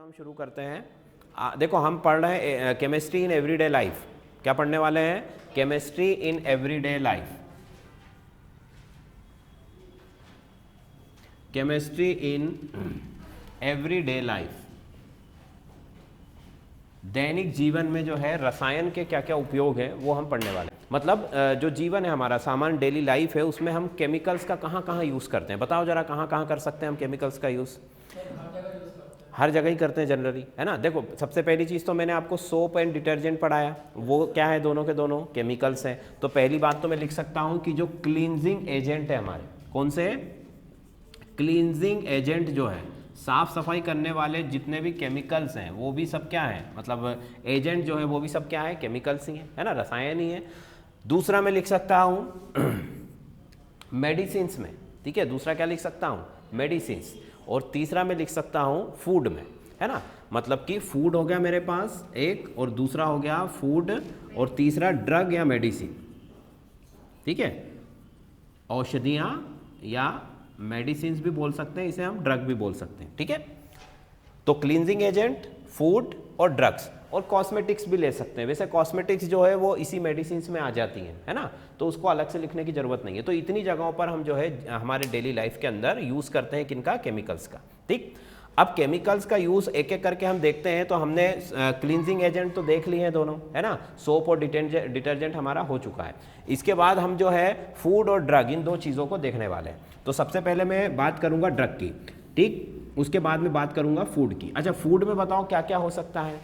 हम शुरू करते हैं। देखो हम पढ़ रहे हैं केमिस्ट्री इन एवरीडे लाइफ। क्या पढ़ने वाले हैं? Chemistry in everyday life. Chemistry in everyday life. दैनिक जीवन में जो है रसायन के क्या क्या उपयोग हैं वो हम पढ़ने वाले हैं। मतलब जो जीवन है हमारा, सामान्य डेली लाइफ है, उसमें हम केमिकल्स का कहाँ कहाँ यूज़ करते हैं। बताओ जरा, कहाँ कहाँ कर सकते हैं हम केमिकल्स का यूज़? हर जगह ही करते हैं जनरली, है ना। देखो सबसे पहली चीज़ तो मैंने आपको सोप एंड डिटर्जेंट पढ़ाया, वो क्या है? दोनों के दोनों केमिकल्स हैं। तो पहली बात तो मैं लिख सकता हूँ कि जो क्लींजिंग एजेंट है हमारे, कौन से? क्लींजिंग एजेंट जो है, साफ सफाई करने वाले जितने भी केमिकल्स हैं वो भी सब क्या है? मतलब एजेंट जो है वो भी सब क्या है? केमिकल्स ही है ना, रसायन ही है। दूसरा मैं लिख सकता हूँ मेडिसिन्स में, ठीक है। दूसरा क्या लिख सकता हूँ? मेडिसिन्स। और तीसरा मैं लिख सकता हूँ फूड में, है ना। मतलब कि फूड हो गया मेरे पास एक, और दूसरा हो गया फूड, और तीसरा ड्रग या मेडिसिन, ठीक है। औषधियाँ या मेडिसिन्स भी बोल सकते हैं, इसे हम ड्रग भी बोल सकते हैं, ठीक है। तो क्लींजिंग एजेंट, फूड और ड्रग्स, और कॉस्मेटिक्स भी ले सकते हैं। वैसे कॉस्मेटिक्स जो है वो इसी मेडिसिन्स में आ जाती हैं, है ना, तो उसको अलग से लिखने की जरूरत नहीं है। तो इतनी जगहों पर हम जो है हमारे डेली लाइफ के अंदर यूज़ करते हैं किनका? केमिकल्स का, ठीक। अब केमिकल्स का यूज़ एक एक करके हम देखते हैं। तो हमने क्लींजिंग एजेंट तो देख लिए हैं दोनों, है ना, सोप और डिटर्जेंट हमारा हो चुका है। इसके बाद हम जो है फूड और ड्रग, इन दो चीज़ों को देखने वाले हैं। तो सबसे पहले मैं बात करूँगा ड्रग की, ठीक। उसके बाद में बात करूँगा फूड की। अच्छा, फूड में बताओ क्या क्या हो सकता है?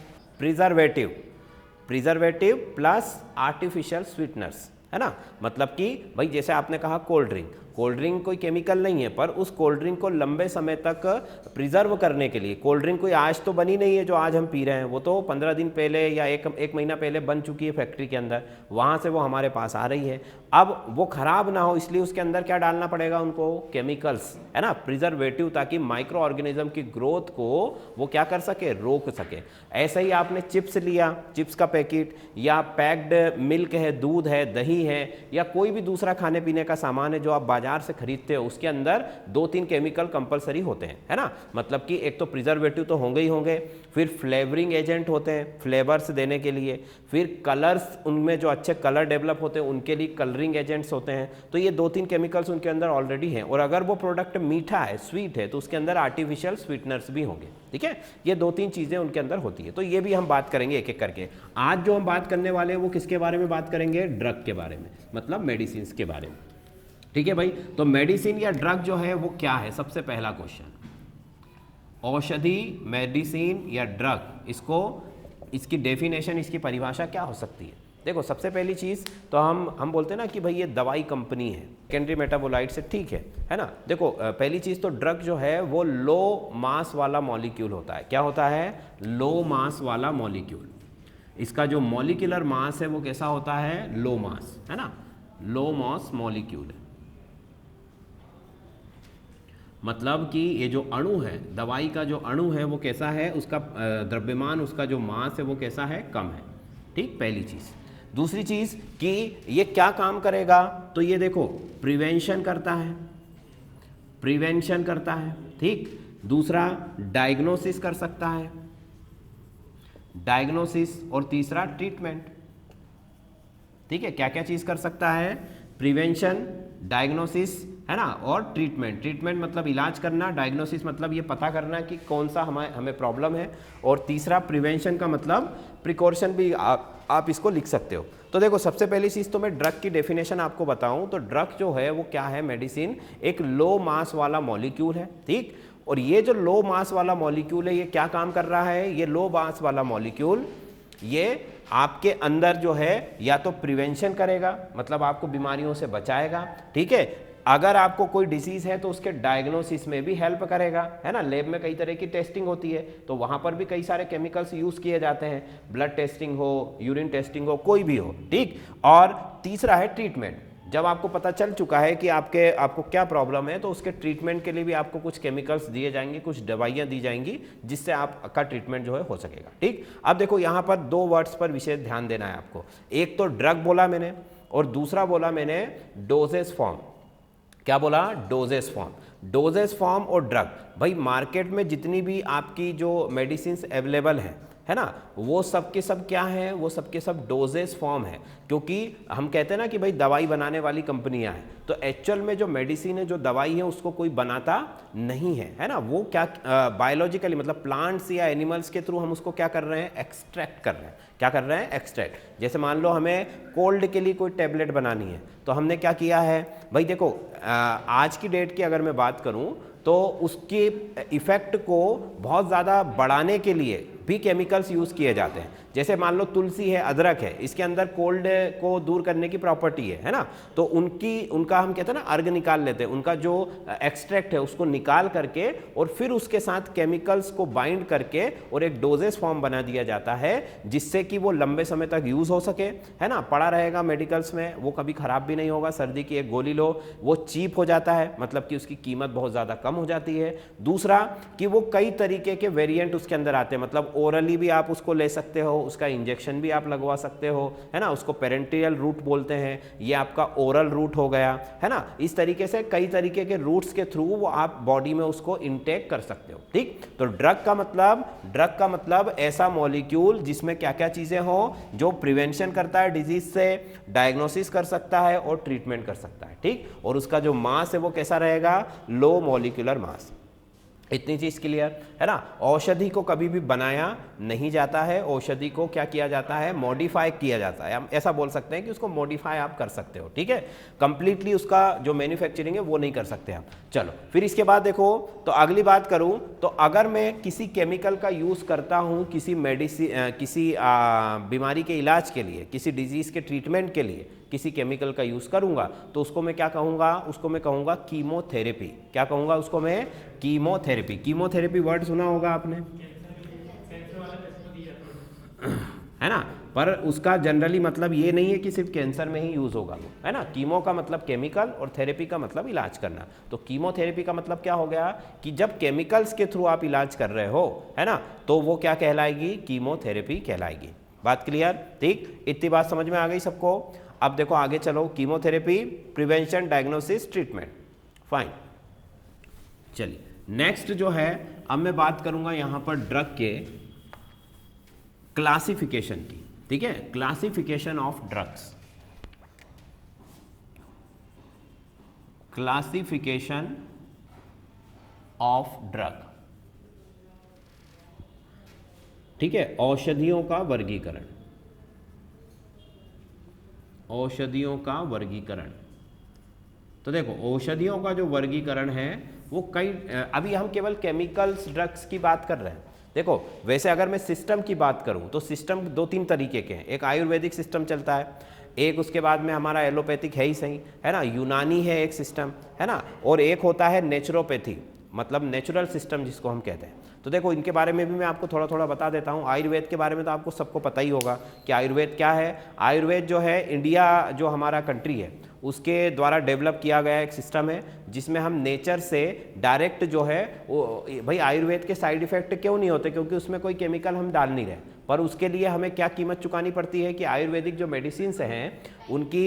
प्रिजर्वेटिव प्लस आर्टिफिशियल स्वीटनर्स, है ना। मतलब कि भाई जैसे आपने कहा कोल्ड ड्रिंक कोई केमिकल नहीं है, पर उस कोल्ड ड्रिंक को लंबे समय तक प्रिजर्व करने के लिए, कोल्ड ड्रिंक कोई आज तो बनी नहीं है जो आज हम पी रहे हैं, वो तो 15 दिन पहले या एक महीना पहले बन चुकी है फैक्ट्री के अंदर, वहाँ से वो हमारे पास आ रही है। अब वो खराब ना हो इसलिए उसके अंदर क्या डालना पड़ेगा उनको? केमिकल्स, है ना, प्रिजर्वेटिव, ताकि माइक्रो ऑर्गेनिज्म की ग्रोथ को वो क्या कर सके? रोक सके। ऐसे ही आपने चिप्स लिया, चिप्स का पैकेट, या पैक्ड मिल्क है, दूध है, दही है, या कोई भी दूसरा खाने पीने का सामान है जो आप बाजार से खरीदते हो, उसके अंदर 2-3 केमिकल कंपलसरी होते हैं, है ना। मतलब कि एक तो प्रिजर्वेटिव तो होंगे ही होंगे, फिर फ्लेवरिंग एजेंट होते हैं फ्लेवर्स देने के लिए, फिर कलर्स, उनमें जो अच्छे कलर डेवलप होते हैं उनके लिए कलरिंग एजेंट्स होते हैं। तो ये 2-3 केमिकल्स उनके अंदर ऑलरेडी हैं। और अगर वो प्रोडक्ट मीठा है, स्वीट है, तो उसके अंदर आर्टिफिशियल स्वीटनर्स भी होंगे, ठीक है। ये 2-3 चीज़ें उनके अंदर होती है। तो ये भी हम बात करेंगे एक एक करके। आज जो हम बात करने वाले हैं वो किसके बारे में बात करेंगे? ड्रग के बारे में, मतलब मेडिसिन के बारे में, ठीक है भाई। तो मेडिसिन या ड्रग जो है वो क्या है? सबसे पहला क्वेश्चन, औषधि, मेडिसिन या ड्रग, इसकी डेफिनेशन, इसकी परिभाषा क्या हो सकती है? देखो सबसे पहली चीज़ तो हम बोलते हैं ना कि भाई ये दवाई कंपनी है, सेकेंडरी मेटाबोलाइट से, ठीक है ना। देखो पहली चीज़ तो ड्रग जो है वो लो मास वाला मॉलिक्यूल होता है। क्या होता है? लो मास वाला मॉलिक्यूल। इसका जो मॉलिक्यूलर मास है वो कैसा होता है? लो मास, है ना, लो मास मॉलिक्यूल है। मतलब कि ये जो अणु है, दवाई का जो अणु है वो कैसा है? उसका द्रव्यमान, उसका जो मास है वो कैसा है? कम है, ठीक, पहली चीज़। दूसरी चीज़ कि ये क्या काम करेगा? तो ये देखो प्रिवेंशन करता है, ठीक। दूसरा डायग्नोसिस कर सकता है, डायग्नोसिस, और तीसरा ट्रीटमेंट, ठीक है। क्या क्या चीज़ कर सकता है? प्रिवेंशन, डायग्नोसिस, है ना, और ट्रीटमेंट मतलब इलाज करना, डायग्नोसिस मतलब ये पता करना कि कौन सा हमें प्रॉब्लम है, और तीसरा प्रिवेंशन का मतलब प्रिकॉशन भी आप इसको लिख सकते हो। तो देखो सबसे पहली चीज़ तो मैं ड्रग की डेफिनेशन आपको बताऊं तो ड्रग जो है वो क्या है? मेडिसिन एक लो मास वाला मॉलिक्यूल है, ठीक। और ये जो लो मास वाला मॉलिक्यूल है ये क्या काम कर रहा है? ये लो मास वाला मॉलिक्यूल ये आपके अंदर जो है या तो प्रिवेंशन करेगा, मतलब आपको बीमारियों से बचाएगा, ठीक है। अगर आपको कोई डिसीज़ है तो उसके डायग्नोसिस में भी हेल्प करेगा, है ना। लैब में कई तरह की टेस्टिंग होती है तो वहाँ पर भी कई सारे केमिकल्स यूज़ किए जाते हैं, ब्लड टेस्टिंग हो, यूरिन टेस्टिंग हो, कोई भी हो, ठीक। और तीसरा है ट्रीटमेंट। जब आपको पता चल चुका है कि आपको क्या प्रॉब्लम है तो उसके ट्रीटमेंट के लिए भी आपको कुछ केमिकल्स दिए जाएंगे, कुछ दवाइयाँ दी जाएंगी जिससे आपका ट्रीटमेंट जो है हो सकेगा, ठीक। अब देखो यहाँ पर 2 वर्ड्स पर विशेष ध्यान देना है आपको। एक तो ड्रग बोला मैंने, और दूसरा बोला मैंने डोजेस फॉर्म। क्या बोला? Doses form. डोजेस फॉर्म और ड्रग, भाई मार्केट में जितनी भी आपकी जो मेडिसिन अवेलेबल है ना, वो सब के सब क्या है? वो सब के सब डोजेस फॉर्म है। क्योंकि हम कहते हैं ना कि भाई दवाई बनाने वाली कंपनियां हैं, तो एक्चुअल में जो मेडिसिन है, जो दवाई है, उसको कोई बनाता नहीं है ना। वो क्या बायोलॉजिकली मतलब प्लांट्स या एनिमल्स के थ्रू हम उसको क्या कर रहे हैं? एक्सट्रैक्ट कर रहे हैं। क्या कर रहे हैं? एक्सट्रैक्ट। जैसे मान लो हमें कोल्ड के लिए कोई टेबलेट बनानी है, तो हमने क्या किया है भाई? देखो आज की डेट की अगर मैं बात करूं तो उसके इफेक्ट को बहुत ज़्यादा बढ़ाने के लिए भी केमिकल्स यूज़ किए जाते हैं। जैसे मान लो तुलसी है, अदरक है, इसके अंदर कोल्ड को दूर करने की प्रॉपर्टी है ना। तो उनका हम कहते हैं ना अर्ग निकाल लेते हैं, उनका जो एक्सट्रैक्ट है उसको निकाल करके और फिर उसके साथ केमिकल्स को बाइंड करके और एक डोजेस फॉर्म बना दिया जाता है, जिससे कि वो लंबे समय तक यूज़ हो सके, है ना। पड़ा रहेगा मेडिकल्स में, वो कभी ख़राब भी नहीं होगा। सर्दी की एक गोली लो, वो चीप हो जाता है, मतलब कि उसकी कीमत बहुत ज़्यादा कम हो जाती है। दूसरा कि वो कई तरीके के वेरिएंट उसके अंदर आते हैं, मतलब ओरली भी आप उसको ले सकते हो, उसका इंजेक्शन भी आप लगवा सकते हो, है ना। उसको पेरेंटियल रूट बोलते हैं, ये आपका ओरल रूट हो गया, है ना। इस तरीके से कई तरीके के रूट्स के थ्रू वो आप बॉडी में उसको इनटेक कर सकते हो, ठीक। तो ड्रग का मतलब ऐसा मॉलिक्यूल जिसमें क्या क्या चीज़ें हो, जो प्रिवेंशन करता है डिजीज से, डायग्नोसिस कर सकता है और ट्रीटमेंट कर सकता है, ठीक। और उसका जो मास है वो कैसा रहेगा? Low molecular mass. इतनी चीज़ क्लियर है ना। औषधि को कभी भी बनाया नहीं जाता है, औषधि को क्या किया जाता है? मॉडिफाई किया जाता है। हम ऐसा बोल सकते हैं कि उसको मॉडिफाई आप कर सकते हो, ठीक है। कंप्लीटली उसका जो मैन्युफैक्चरिंग है वो नहीं कर सकते आप। चलो फिर इसके बाद देखो, तो अगली बात करूं तो अगर मैं किसी केमिकल का यूज़ करता हूं किसी बीमारी के इलाज के लिए, किसी डिजीज़ के ट्रीटमेंट के लिए किसी केमिकल का यूज़ करूंगा, तो उसको मैं क्या कहूँगा? उसको मैं कहूँगा कीमोथेरेपी। क्या कहूँगा उसको मैं? कीमोथेरेपी। कीमोथेरेपी वर्ड सुना होगा आपने, है ना। पर उसका जनरली मतलब ये नहीं है कि सिर्फ कैंसर में ही यूज़ होगा, है ना। कीमो का मतलब केमिकल और थेरेपी का मतलब इलाज करना। तो कीमोथेरेपी का मतलब क्या हो गया कि जब केमिकल्स के थ्रू आप इलाज कर रहे हो, है ना, तो वो क्या कहलाएगी? कीमोथेरेपी कहलाएगी। बात क्लियर? ठीक, इतनी बात समझ में आ गई सबको। अब देखो आगे चलो, chemotherapy, prevention, diagnosis, treatment, fine. चलिए नेक्स्ट जो है, अब मैं बात करूंगा यहां पर ड्रग के क्लासिफिकेशन की, ठीक है। Classification of drugs, classification of drug, ठीक है। औषधियों का वर्गीकरण, औषधियों का वर्गीकरण। तो देखो औषधियों का जो वर्गीकरण है वो कई, अभी हम केवल केमिकल्स ड्रग्स की बात कर रहे हैं। देखो वैसे अगर मैं सिस्टम की बात करूं तो सिस्टम दो तीन तरीके के हैं। एक आयुर्वेदिक सिस्टम चलता है, एक उसके बाद में हमारा एलोपैथिक है ही सही, है ना, यूनानी है एक सिस्टम, है ना, और एक होता है नेचुरोपैथी, मतलब नेचुरल सिस्टम जिसको हम कहते हैं। तो देखो इनके बारे में भी मैं आपको थोड़ा थोड़ा बता देता हूँ। आयुर्वेद के बारे में तो आपको सबको पता ही होगा कि आयुर्वेद क्या है। आयुर्वेद जो है, इंडिया जो हमारा कंट्री है उसके द्वारा डेवलप किया गया एक सिस्टम है, जिसमें हम नेचर से डायरेक्ट जो है वो, भाई आयुर्वेद के साइड इफेक्ट क्यों नहीं होते? क्योंकि उसमें कोई केमिकल हम डाल नहीं रहे। पर उसके लिए हमें क्या कीमत चुकानी पड़ती है कि आयुर्वेदिक जो मेडिसिन हैं उनकी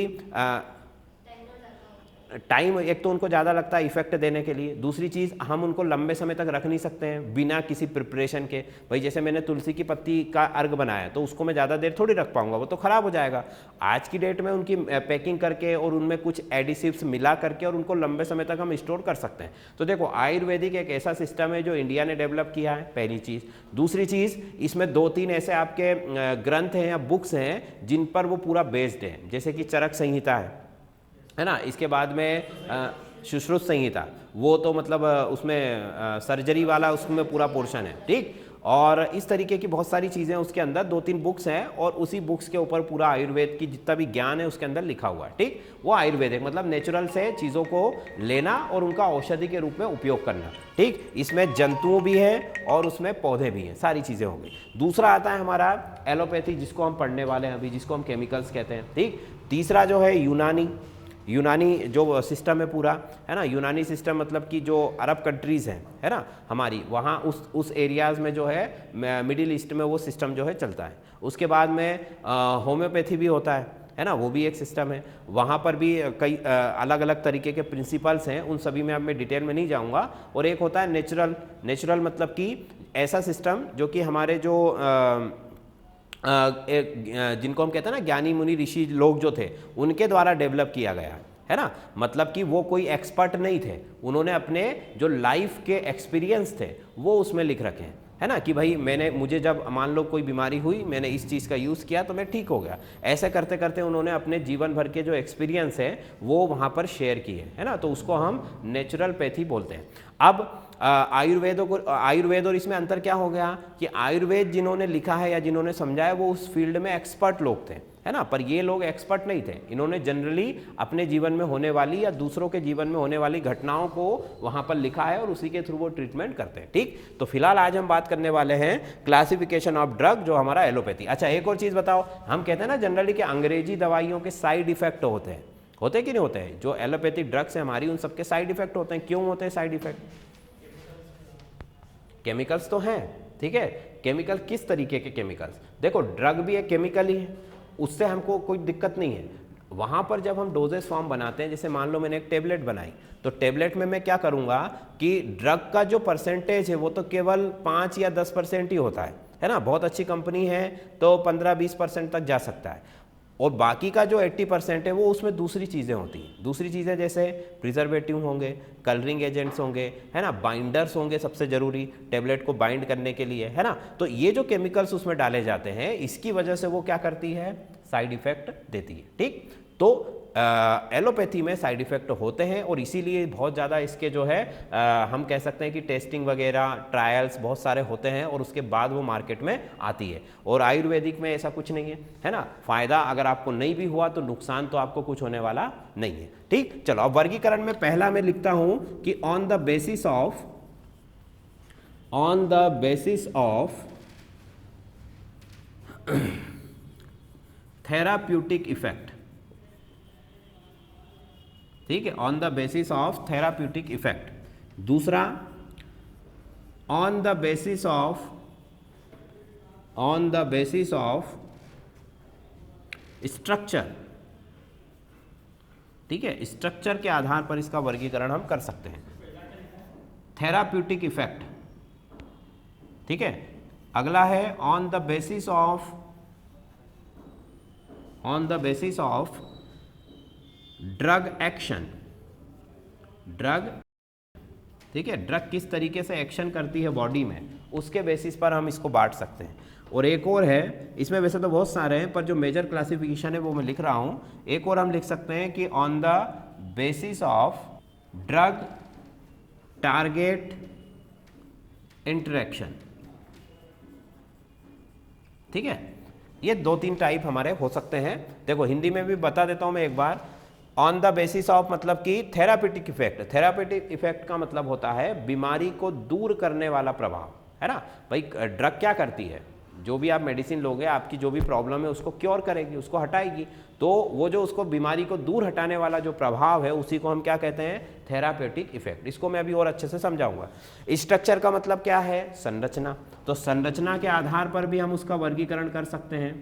टाइम, एक तो उनको ज़्यादा लगता है इफेक्ट देने के लिए, दूसरी चीज़ हम उनको लंबे समय तक रख नहीं सकते हैं बिना किसी प्रिपरेशन के। भाई जैसे मैंने तुलसी की पत्ती का अर्ग बनाया तो उसको मैं ज़्यादा देर थोड़ी रख पाऊंगा, वो तो ख़राब हो जाएगा। आज की डेट में उनकी पैकिंग करके और उनमें कुछ एडिसिव्स मिला करके और उनको लंबे समय तक हम स्टोर कर सकते हैं। तो देखो आयुर्वेदिक एक ऐसा सिस्टम है जो इंडिया ने डेवलप किया है, पहली चीज़। दूसरी चीज़, इसमें दो तीन ऐसे आपके ग्रंथ हैं या बुक्स हैं जिन पर वो पूरा बेस्ड है, जैसे कि चरक संहिता है ना। इसके बाद में सुश्रुत संहिता, वो तो मतलब उसमें सर्जरी वाला उसमें पूरा पोर्शन है, ठीक। और इस तरीके की बहुत सारी चीज़ें उसके अंदर, दो तीन बुक्स हैं और उसी बुक्स के ऊपर पूरा आयुर्वेद की जितना भी ज्ञान है उसके अंदर लिखा हुआ है, ठीक। वो आयुर्वेदिक मतलब नेचुरल से चीज़ों को लेना और उनका औषधि के रूप में उपयोग करना, ठीक। इसमें जंतु भी है और उसमें पौधे भी हैं, सारी चीज़ें हो गई। दूसरा आता है हमारा एलोपैथी, जिसको हम पढ़ने वाले हैं अभी, जिसको हम केमिकल्स कहते हैं, ठीक। तीसरा जो है यूनानी जो सिस्टम है पूरा, है ना। यूनानी सिस्टम मतलब कि जो अरब कंट्रीज़ हैं, है ना हमारी, वहाँ उस एरियाज़ में जो है मिडिल ईस्ट में वो सिस्टम जो है चलता है। उसके बाद में होम्योपैथी भी होता है ना, वो भी एक सिस्टम है। वहाँ पर भी कई अलग अलग तरीके के प्रिंसिपल्स हैं, उन सभी में अब मैं डिटेल में नहीं जाऊँगा। और एक होता है नेचुरल। नेचुरल मतलब कि ऐसा सिस्टम जो कि हमारे जो जिनको हम कहते हैं ना ज्ञानी मुनि ऋषि लोग जो थे उनके द्वारा डेवलप किया गया है ना, मतलब कि वो कोई एक्सपर्ट नहीं थे, उन्होंने अपने जो लाइफ के एक्सपीरियंस थे वो उसमें लिख रखे हैं, है ना, कि भाई मुझे जब मान लो कोई बीमारी हुई, मैंने इस चीज़ का यूज़ किया तो मैं ठीक हो गया। ऐसे करते करते उन्होंने अपने जीवन भर के जो एक्सपीरियंस है वो वहाँ पर शेयर किए, है ना, तो उसको हम नेचुरलपैथी बोलते हैं। अब आयुर्वेद और इसमें अंतर क्या हो गया कि आयुर्वेद जिन्होंने लिखा है या जिन्होंने समझाया वो उस फील्ड में एक्सपर्ट लोग थे, है ना, पर ये लोग एक्सपर्ट नहीं थे। इन्होंने जनरली अपने जीवन में होने वाली या दूसरों के जीवन में होने वाली घटनाओं को वहाँ पर लिखा है और उसी के थ्रू वो ट्रीटमेंट करते हैं। ठीक, तो फिलहाल आज हम बात करने वाले हैं क्लासिफिकेशन ऑफ ड्रग, जो हमारा एलोपैथी। अच्छा, एक और चीज़ बताओ, हम कहते हैं ना जनरली कि अंग्रेजी दवाइयों के साइड इफेक्ट होते हैं कि नहीं होते हैं? जो एलोपैथिक ड्रग्स है हमारी, उन सबके साइड इफेक्ट होते हैं। क्यों होते हैं साइड इफेक्ट? केमिकल्स तो हैं, ठीक है, केमिकल किस तरीके के केमिकल्स? देखो, ड्रग भी एक केमिकल ही है, उससे हमको कोई दिक्कत नहीं है। वहाँ पर जब हम डोजेज फॉर्म बनाते हैं, जैसे मान लो मैंने एक टेबलेट बनाई, तो टेबलेट में मैं क्या करूँगा कि ड्रग का जो परसेंटेज है वो तो केवल 5 या 10% ही होता है ना, बहुत अच्छी कंपनी है तो 15-20% तक जा सकता है, और बाकी का जो 80% है वो उसमें दूसरी चीज़ें होती हैं। दूसरी चीज़ें जैसे प्रिजर्वेटिव होंगे, कलरिंग एजेंट्स होंगे, है ना, बाइंडर्स होंगे, सबसे ज़रूरी टेबलेट को बाइंड करने के लिए, है ना, तो ये जो केमिकल्स उसमें डाले जाते हैं इसकी वजह से वो क्या करती है, साइड इफेक्ट देती है। ठीक, तो एलोपैथी में साइड इफ़ेक्ट होते हैं और इसीलिए बहुत ज़्यादा इसके जो है हम कह सकते हैं कि टेस्टिंग वगैरह ट्रायल्स बहुत सारे होते हैं और उसके बाद वो मार्केट में आती है। और आयुर्वेदिक में ऐसा कुछ नहीं है ना, फ़ायदा अगर आपको नहीं भी हुआ तो नुकसान तो आपको कुछ होने वाला नहीं है। ठीक, चलो अब वर्गीकरण में पहला मैं लिखता हूँ कि on the basis of therapeutic effect. ठीक है, on the basis of therapeutic effect. दूसरा, on the basis of structure. ठीक है, स्ट्रक्चर के आधार पर इसका वर्गीकरण हम कर सकते हैं। Therapeutic effect. ठीक है, अगला है on the basis of drug action. Drug, ठीक है, ड्रग किस तरीके से एक्शन करती है बॉडी में, उसके बेसिस पर हम इसको बांट सकते हैं। और एक और है, इसमें वैसे तो बहुत सारे हैं पर जो मेजर क्लासिफिकेशन है वो मैं लिख रहा हूं। एक और हम लिख सकते हैं कि on the basis of drug target interaction. ठीक है, ये 2-3 टाइप हमारे हो सकते हैं। देखो, हिंदी में भी बता देता हूं मैं एक बार। ऑन द बेसिस ऑफ मतलब कि थेरापेटिक इफेक्ट। थेरापेटिक इफेक्ट का मतलब होता है बीमारी को दूर करने वाला प्रभाव, है ना। भाई ड्रग क्या करती है, जो भी आप मेडिसिन लोगे आपकी जो भी प्रॉब्लम है उसको क्योर करेगी, उसको हटाएगी, तो वो जो उसको बीमारी को दूर हटाने वाला जो प्रभाव है उसी को हम क्या कहते हैं, थेरापेटिक इफेक्ट। इसको मैं अभी और अच्छे से समझाऊंगा। स्ट्रक्चर का मतलब क्या है, संरचना। तो संरचना के आधार पर भी हम उसका वर्गीकरण कर सकते हैं।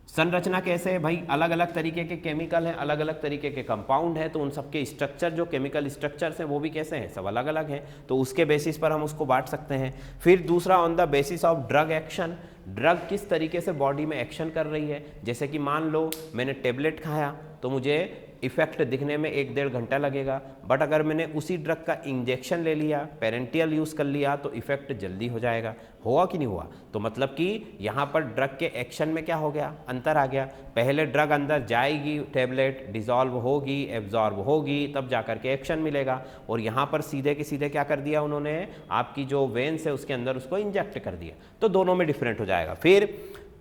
संरचना कैसे है भाई, अलग अलग तरीके के केमिकल हैं, अलग अलग तरीके के कंपाउंड हैं, तो उन सबके स्ट्रक्चर जो केमिकल स्ट्रक्चर्स हैं वो भी कैसे हैं, सब अलग अलग हैं, तो उसके बेसिस पर हम उसको बांट सकते हैं। फिर दूसरा, on the basis of drug action. Drug किस तरीके से बॉडी में एक्शन कर रही है, जैसे कि मान लो मैंने टेबलेट खाया तो मुझे इफेक्ट दिखने में 1-1.5 घंटा लगेगा, बट अगर मैंने उसी ड्रग का इंजेक्शन ले लिया, पेरेंटियल यूज़ कर लिया, तो इफेक्ट जल्दी हो जाएगा। हुआ कि नहीं हुआ? तो मतलब कि यहाँ पर ड्रग के एक्शन में क्या हो गया, अंतर आ गया। पहले ड्रग अंदर जाएगी, टेबलेट डिजॉल्व होगी, एब्जॉर्ब होगी, तब जाकर के एक्शन मिलेगा। और यहाँ पर सीधे के सीधे क्या कर दिया उन्होंने, आपकी जो वेन्स है उसके अंदर उसको इंजेक्ट कर दिया, तो दोनों में डिफरेंट हो जाएगा। फिर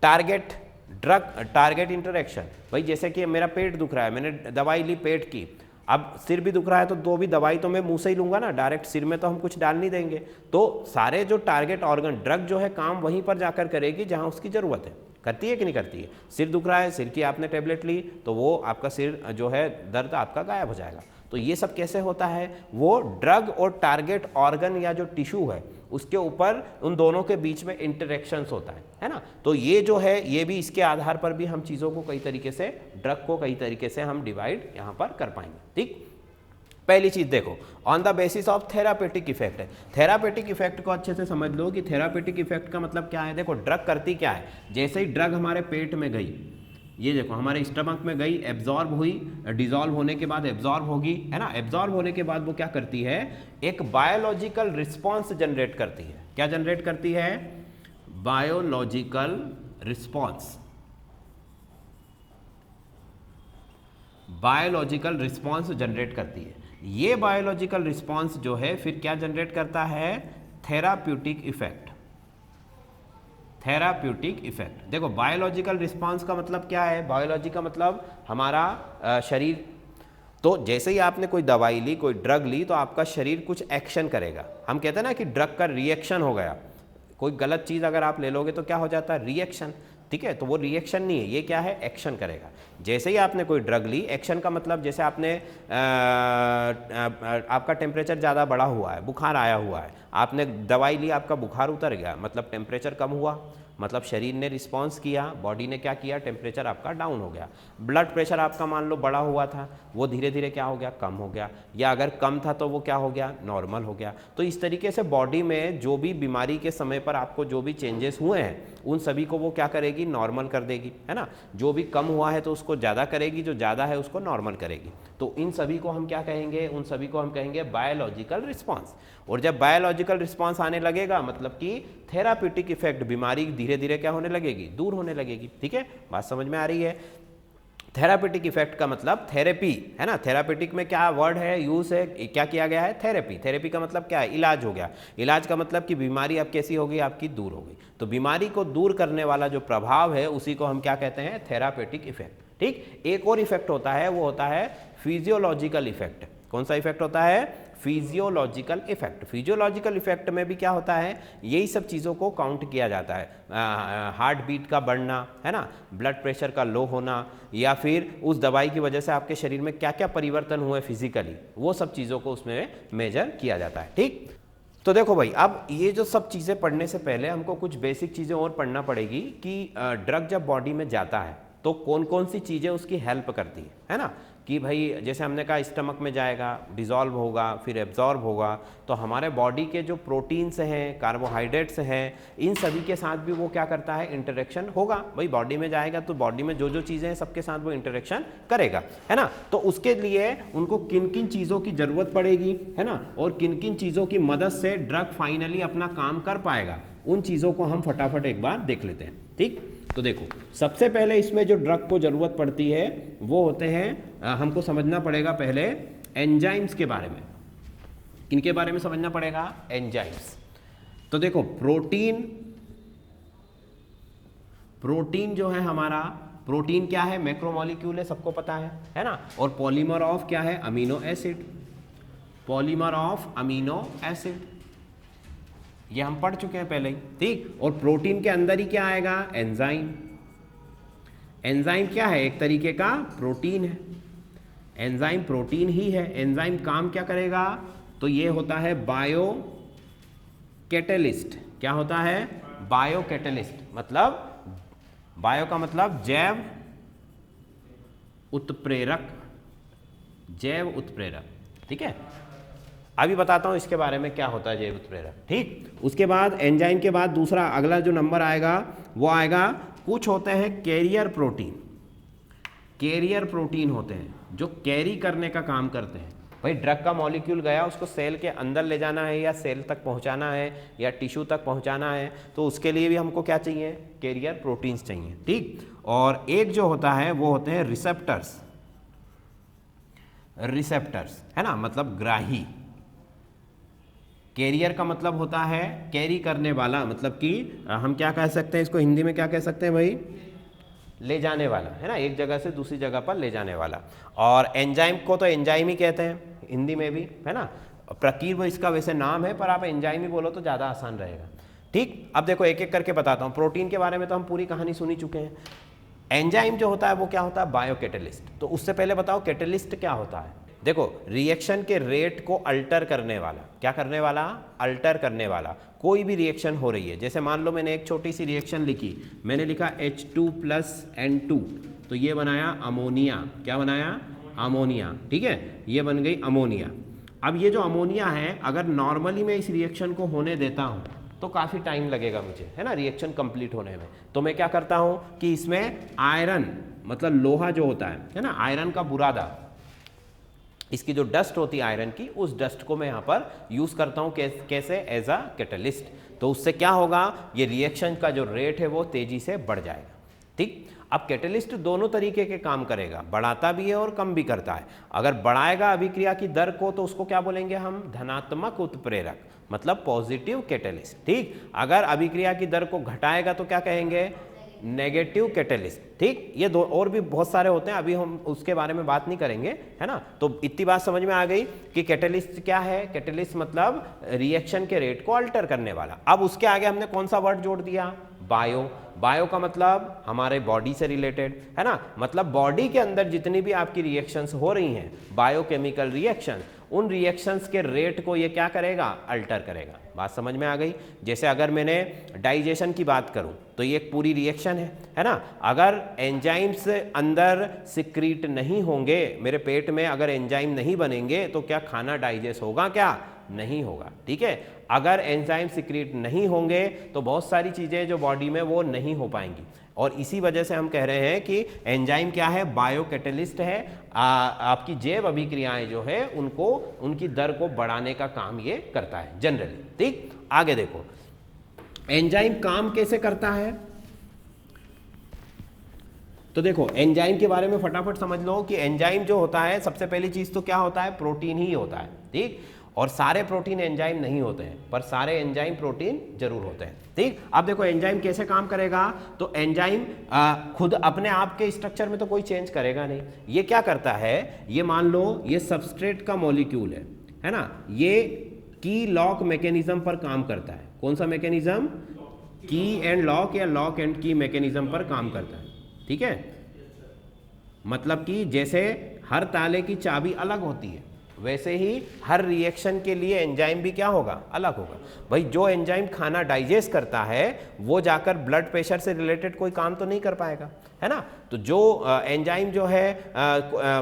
टारगेट ड्रग टारगेट इंटरेक्शन। भाई जैसे कि मेरा पेट दुख रहा है, मैंने दवाई ली पेट की, अब सिर भी दुख रहा है तो दो भी दवाई तो मैं मुंह से ही लूंगा ना, डायरेक्ट सिर में तो हम कुछ डाल नहीं देंगे। तो सारे जो टारगेट ऑर्गन, ड्रग जो है काम वहीं पर जाकर करेगी जहां उसकी ज़रूरत है। करती है कि नहीं करती है? सिर दुख रहा है, सिर की आपने टेबलेट ली तो वो आपका सिर जो है दर्द आपका गायब हो जाएगा। तो ये सब कैसे होता है, वो ड्रग और टारगेट ऑर्गन या जो टिश्यू है उसके ऊपर उन दोनों के बीच में इंटरेक्शंस होता है ना। तो ये जो है ये भी इसके आधार पर भी हम चीज़ों को कई तरीके से, ड्रग को कई तरीके से हम डिवाइड यहाँ पर कर पाएंगे। ठीक, पहली चीज देखो, on the basis of therapeutic effect है। थेरापेटिक इफेक्ट को अच्छे से समझ लो कि थेरापेटिक इफेक्ट का मतलब क्या है। देखो ड्रग करती क्या है, जैसे ही ड्रग हमारे पेट में गई, ये देखो हमारे स्टमक में गई, एब्जॉर्ब हुई, डिजॉल्व होने के बाद एब्जॉर्ब होगी, है ना। एब्जॉर्ब होने के बाद वो क्या करती है, एक बायोलॉजिकल रिस्पॉन्स जनरेट करती है। क्या जनरेट करती है, biological response. Biological response generate करती है। ये बायोलॉजिकल रिस्पॉन्स जो है फिर क्या जनरेट करता है, थेराप्यूटिक इफेक्ट। थेराप्यूटिक इफेक्ट, देखो बायोलॉजिकल रिस्पॉन्स का मतलब क्या है, बायोलॉजी का मतलब हमारा शरीर। तो जैसे ही आपने कोई दवाई ली, कोई ड्रग ली, तो आपका शरीर कुछ एक्शन करेगा। हम कहते हैं ना कि ड्रग का रिएक्शन हो गया। कोई गलत चीज़ अगर आप ले लोगे तो क्या हो जाता है, रिएक्शन। ठीक है, तो वो रिएक्शन नहीं है, ये क्या है, एक्शन करेगा। जैसे ही आपने कोई ड्रग ली, एक्शन का मतलब जैसे आपने आपका टेम्परेचर ज़्यादा बढ़ा हुआ है, बुखार आया हुआ है, आपने दवाई ली, आपका बुखार उतर गया, मतलब टेम्परेचर कम हुआ, मतलब शरीर ने रिस्पॉन्स किया, बॉडी ने क्या किया, टेम्परेचर आपका डाउन हो गया। ब्लड प्रेशर आपका मान लो बढ़ा हुआ था, वो धीरे धीरे क्या हो गया, कम हो गया, या अगर कम था तो वो क्या हो गया, नॉर्मल हो गया। तो इस तरीके से बॉडी में जो भी बीमारी के समय पर आपको जो भी चेंजेस हुए हैं उन सभी को वो क्या करेगी, नॉर्मल कर देगी, है ना। जो भी कम हुआ है तो उसको ज़्यादा करेगी, जो ज़्यादा है उसको नॉर्मल करेगी। तो इन सभी को हम क्या कहेंगे, उन सभी को हम कहेंगे बायोलॉजिकल रिस्पॉन्स। और जब बायोलॉजिकल रिस्पॉन्स आने लगेगा मतलब कि थेराप्यूटिक इफेक्ट, बीमारी धीरे धीरे क्या होने लगेगी, दूर होने लगेगी। ठीक है, बात समझ में आ रही है। थेरापेटिक इफेक्ट का मतलब थेरेपी, है ना। थेरापेटिक में क्या वर्ड है, यूज है, क्या किया गया है, थेरेपी। थेरेपी का मतलब क्या है, इलाज हो गया। इलाज का मतलब कि बीमारी अब कैसी हो गई, आपकी दूर हो गई। तो बीमारी को दूर करने वाला जो प्रभाव है उसी को हम क्या कहते हैं, थेरापेटिक इफेक्ट। ठीक, एक और इफेक्ट होता है, वो होता है फिजियोलॉजिकल इफेक्ट। कौन सा इफेक्ट होता है, फिजियोलॉजिकल इफेक्ट। फिजियोलॉजिकल इफेक्ट में भी क्या होता है, यही सब चीज़ों को काउंट किया जाता है। हार्ट बीट का बढ़ना, है ना, ब्लड प्रेशर का लो होना, या फिर उस दवाई की वजह से आपके शरीर में क्या क्या परिवर्तन हुए फिजिकली, वो सब चीज़ों को उसमें मेजर किया जाता है। ठीक, तो देखो भाई, अब ये जो सब चीज़ें पढ़ने से पहले हमको कुछ बेसिक चीज़ें और पढ़ना पड़ेगी कि ड्रग जब बॉडी में जाता है तो कौन कौन सी चीज़ें उसकी हेल्प करती है ना। कि भाई जैसे हमने कहा स्टमक में जाएगा, डिज़ोल्व होगा, फिर एब्जॉर्ब होगा, तो हमारे बॉडी के जो प्रोटीन्स हैं, कार्बोहाइड्रेट्स हैं, इन सभी के साथ भी वो क्या करता है, इंटरेक्शन होगा। भाई बॉडी में जाएगा तो बॉडी में जो जो चीज़ें हैं सबके साथ वो इंटरेक्शन करेगा, है ना। तो उसके लिए उनको किन किन चीज़ों की ज़रूरत पड़ेगी, है ना, और किन किन चीज़ों की मदद से ड्रग फाइनली अपना काम कर पाएगा, उन चीज़ों को हम फटाफट एक बार देख लेते हैं। ठीक, तो देखो सबसे पहले इसमें जो ड्रग को ज़रूरत पड़ती है वो होते हैं, हमको समझना पड़ेगा पहले एंजाइम्स के बारे में। किनके बारे में समझना पड़ेगा, एंजाइम्स। तो देखो प्रोटीन जो है हमारा, प्रोटीन क्या है, मैक्रोमोलिक्यूल है, सबको पता है ना। और पॉलीमर ऑफ क्या है, amino acid. Polymer of amino acid, ये हम पढ़ चुके हैं पहले ही। ठीक, और प्रोटीन के अंदर ही क्या आएगा, एंजाइम। एंजाइम क्या है, एक तरीके का प्रोटीन है। एंजाइम प्रोटीन ही है। एंजाइम काम क्या करेगा, तो ये होता है बायो कैटेलिस्ट। क्या होता है, बायो कैटेलिस्ट। मतलब बायो का मतलब जैव उत्प्रेरक, जैव उत्प्रेरक। ठीक है, अभी बताता हूं इसके बारे में क्या होता है जैव उत्प्रेरक। ठीक, उसके बाद एंजाइम के बाद दूसरा अगला जो नंबर आएगा वो आएगा, कुछ होते हैं कैरियर प्रोटीन। कैरियर प्रोटीन होते हैं जो कैरी करने का काम करते हैं। भाई ड्रग का मॉलिक्यूल गया, उसको सेल के अंदर ले जाना है, या सेल तक पहुंचाना है, या टिश्यू तक पहुंचाना है, तो उसके लिए भी हमको क्या चाहिए, कैरियर प्रोटीन्स चाहिए। ठीक, और एक जो होता है वो होते हैं रिसेप्टर्स। रिसेप्टर्स, है ना, मतलब ग्राही। कैरियर का मतलब होता है कैरी करने वाला, मतलब कि हम क्या कह सकते हैं इसको हिंदी में, क्या कह सकते हैं भाई, ले जाने वाला, है ना, एक जगह से दूसरी जगह पर ले जाने वाला। और एंजाइम को तो एंजाइम ही कहते हैं हिंदी में भी, है ना। प्रकीर्व वो इसका वैसे नाम है, पर आप एंजाइम ही बोलो तो ज़्यादा आसान रहेगा। ठीक, अब देखो एक एक करके बताता हूँ। प्रोटीन के बारे में तो हम पूरी कहानी सुनी चुके हैं। एंजाइम जो होता है वो क्या होता है, बायो कैटेलिस्ट। तो उससे पहले बताओ कैटेलिस्ट क्या होता है। देखो रिएक्शन के रेट को अल्टर करने वाला, क्या करने वाला, अल्टर करने वाला कोई भी रिएक्शन हो रही है। जैसे मान लो मैंने एक छोटी सी रिएक्शन लिखी, मैंने लिखा H2 + N2, तो ये बनाया अमोनिया, क्या बनाया, अमोनिया, ठीक है, ये बन गई अमोनिया। अब ये जो अमोनिया है, अगर नॉर्मली मैं इस रिएक्शन को होने देता हूँ तो काफ़ी टाइम लगेगा मुझे, है ना, रिएक्शन कंप्लीट होने में। तो मैं क्या करता हूँ कि इसमें आयरन, मतलब लोहा जो होता है ना, आयरन का बुरादा, इसकी जो डस्ट होती है आयरन की, उस डस्ट को मैं यहाँ पर यूज़ करता हूँ कैसे, एज अ कैटलिस्ट। तो उससे क्या होगा, ये रिएक्शन का जो रेट है वो तेज़ी से बढ़ जाएगा, ठीक। अब कैटलिस्ट दोनों तरीके के काम करेगा, बढ़ाता भी है और कम भी करता है। अगर बढ़ाएगा अभिक्रिया की दर को तो उसको क्या बोलेंगे हम, धनात्मक उत्प्रेरक, मतलब पॉजिटिव कैटलिस्ट, ठीक। अगर अभिक्रिया की दर को घटाएगा तो क्या कहेंगे, नेगेटिव कैटलिस्ट, ठीक। ये दो और भी बहुत सारे होते हैं, अभी हम उसके बारे में बात नहीं करेंगे, है ना। तो इतनी बात समझ में आ गई कि कैटलिस्ट क्या है, कैटलिस्ट मतलब रिएक्शन के रेट को अल्टर करने वाला। अब उसके आगे हमने कौन सा वर्ड जोड़ दिया, बायो। बायो का मतलब हमारे बॉडी से रिलेटेड, है ना, मतलब बॉडी के अंदर जितनी भी आपकी रिएक्शंस हो रही हैं, बायोकेमिकल रिएक्शन, उन रिएक्शंस के रेट को ये क्या करेगा, अल्टर करेगा। बात समझ में आ गई। जैसे अगर मैंने डाइजेशन की बात करूं तो ये एक पूरी रिएक्शन है ना। अगर एंजाइम्स अंदर सिक्रीट नहीं होंगे, मेरे पेट में अगर एंजाइम नहीं बनेंगे तो क्या खाना डाइजेस्ट होगा, क्या नहीं होगा, ठीक है। अगर एंजाइम सिक्रीट नहीं होंगे तो बहुत सारी चीज़ें जो बॉडी में वो नहीं हो पाएंगी, और इसी वजह से हम कह रहे हैं कि एंजाइम क्या है, बायो कैटलिस्ट है। आपकी जैव अभिक्रियाएं जो है उनको, उनकी दर को बढ़ाने का काम ये करता है जनरली, ठीक। आगे देखो एंजाइम काम कैसे करता है, तो देखो एंजाइम के बारे में फटाफट समझ लो कि एंजाइम जो होता है, सबसे पहली चीज तो क्या होता है, प्रोटीन ही होता है, ठीक। और सारे प्रोटीन एंजाइम नहीं होते हैं, पर सारे एंजाइम प्रोटीन जरूर होते हैं, ठीक। अब देखो एंजाइम कैसे काम करेगा, तो एंजाइम खुद अपने आप के स्ट्रक्चर में तो कोई चेंज करेगा नहीं। ये क्या करता है, ये मान लो ये सबस्ट्रेट का मॉलिक्यूल है ना, ये की लॉक मैकेनिज्म पर काम करता है। कौन सा मैकेनिज्म, की एंड लॉक या लॉक एंड की मैकेनिज्म पर काम करता है, ठीक है। मतलब कि जैसे हर ताले की चाबी अलग होती है, वैसे ही हर रिएक्शन के लिए एंजाइम भी क्या होगा, अलग होगा। भाई जो एंजाइम खाना डाइजेस्ट करता है वो जाकर ब्लड प्रेशर से रिलेटेड कोई काम तो नहीं कर पाएगा, है ना। तो जो एंजाइम जो है